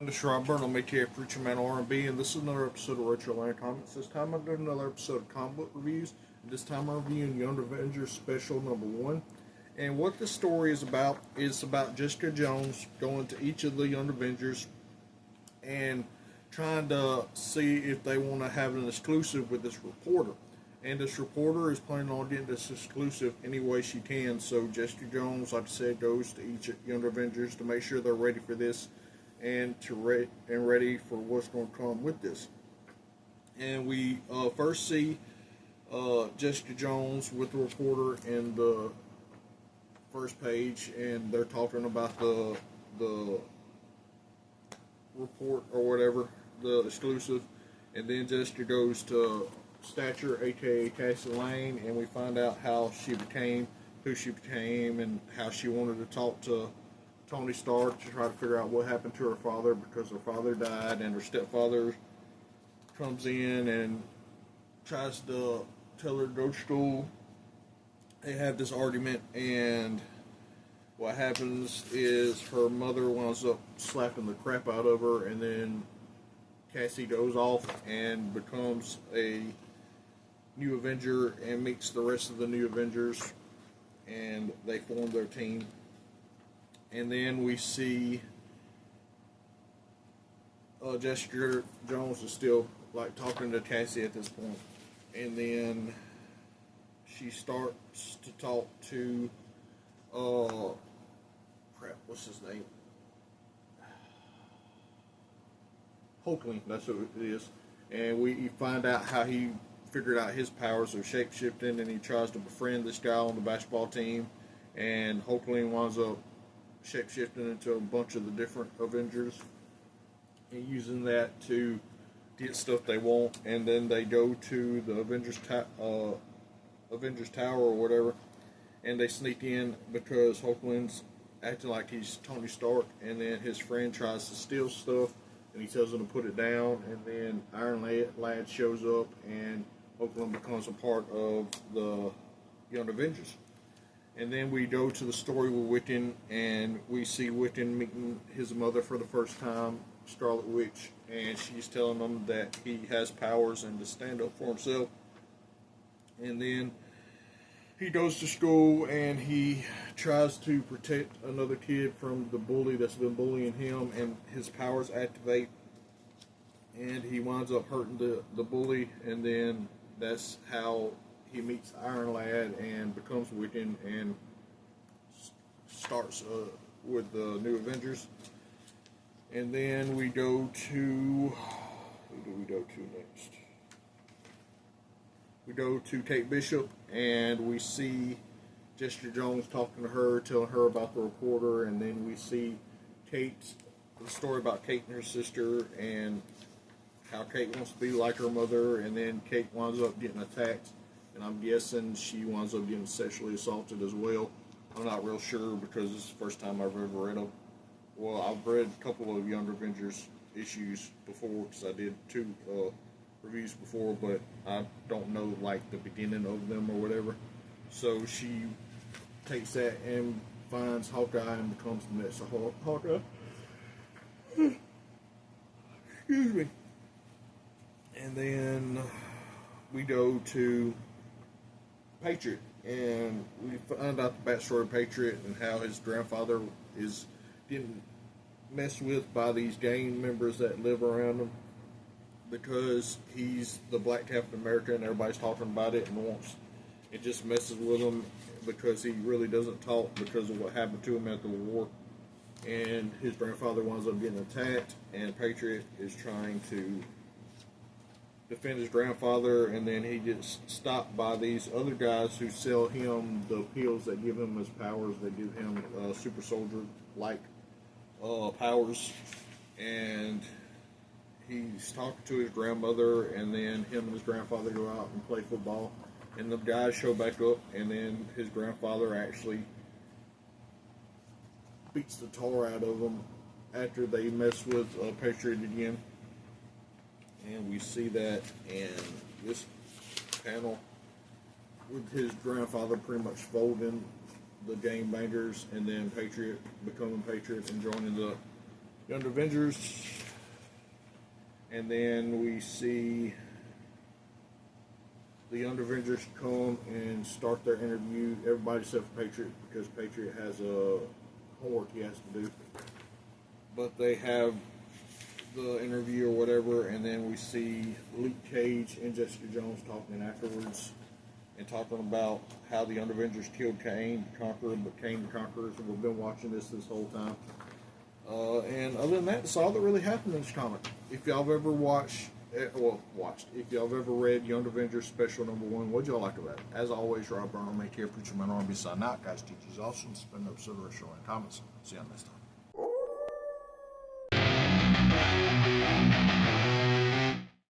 This is Robert. I'm ATF Preacher Man R&B, and this is another episode of Retro Land Comics. This time I'm doing another episode of comic book reviews, and this time I'm reviewing Young Avengers Special Number 1. And what this story is about Jessica Jones going to each of the Young Avengers and trying to see if they want to have an exclusive with this reporter. And this reporter is planning on getting this exclusive any way she can. So Jessica Jones, like I said, goes to each Young Avengers to make sure they're ready for this and ready for what's going to come with this. And we first see Jessica Jones with the reporter in the first page, and they're talking about the report or whatever, the exclusive. And then Jessica goes to Stature, aka Cassie Lane, and we find out how she became who she became and how she wanted to talk to Tony Stark to try to figure out what happened to her father, because her father died, and her stepfather comes in and tries to tell her to go to school. They have this argument, and what happens is her mother winds up slapping the crap out of her, and then Cassie goes off and becomes a new Avenger and meets the rest of the new Avengers, and they form their team. And then we see Jessica Jones is still like talking to Cassie at this point, and then she starts to talk to what's his name? Hulkling, that's what it is. And we find out how he figured out his powers of shape-shifting, and he tries to befriend this guy on the basketball team, and Hulkling winds up shape-shifting into a bunch of the different Avengers and using that to get stuff they want. And then they go to the Avengers Tower or whatever, and they sneak in because Hulkling's acting like he's Tony Stark, and then his friend tries to steal stuff, and he tells him to put it down, and then Iron Lad shows up, and Hulkling becomes a part of the Young Avengers. And then we go to the story with Wiccan, and we see Wiccan meeting his mother for the first time, Scarlet Witch, and she's telling him that he has powers and to stand up for himself. And then he goes to school, and he tries to protect another kid from the bully that's been bullying him, and his powers activate, and he winds up hurting the bully, and then that's how he meets Iron Lad and becomes Wiccan and starts with the new Avengers. And then we go to, who do we go to next? We go to Kate Bishop, and we see Jessica Jones talking to her, telling her about the reporter, and then we see the story about Kate and her sister, and how Kate wants to be like her mother, and then Kate winds up getting attacked, and I'm guessing she winds up getting sexually assaulted as well. I'm not real sure because this is the first time I've ever read them. Well, I've read a couple of Young Avengers issues before because I did two reviews before, but I don't know like the beginning of them or whatever. So she takes that and finds Hawkeye and becomes the next Hawkeye. Excuse me. And then we go to Patriot, and we find out the backstory of Patriot and how his grandfather is getting messed with by these gang members that live around him because he's the Black Captain America, and everybody's talking about it and it just messes with him because he really doesn't talk because of what happened to him at the war. And his grandfather winds up getting attacked, and Patriot is trying to defend his grandfather, and then he gets stopped by these other guys who sell him the pills that give him his powers, that give him super soldier like powers. And he's talking to his grandmother, and then him and his grandfather go out and play football, and the guys show back up, and then his grandfather actually beats the tar out of him after they mess with Patriot again. And we see that in this panel with his grandfather pretty much folding the gangbangers, and then Patriot becoming Patriot and joining the Young Avengers. And then we see the Avengers come and start their interview. Everybody except for Patriot, because Patriot has a homework he has to do. But they have the interview or whatever, and then we see Luke Cage and Jessica Jones talking afterwards and talking about how the Avengers killed Kane the Conqueror, but Kane the Conqueror. So we've been watching this whole time. And other than that, that's all that really happened in this comic. If y'all have ever if y'all have ever read Young Avengers Special #1, what'd y'all like about it? As always, Rob Brown, make care, preacher man, on, be signing out. Guys, teachers awesome. Spend up, so the rest of your comments. See y'all next time.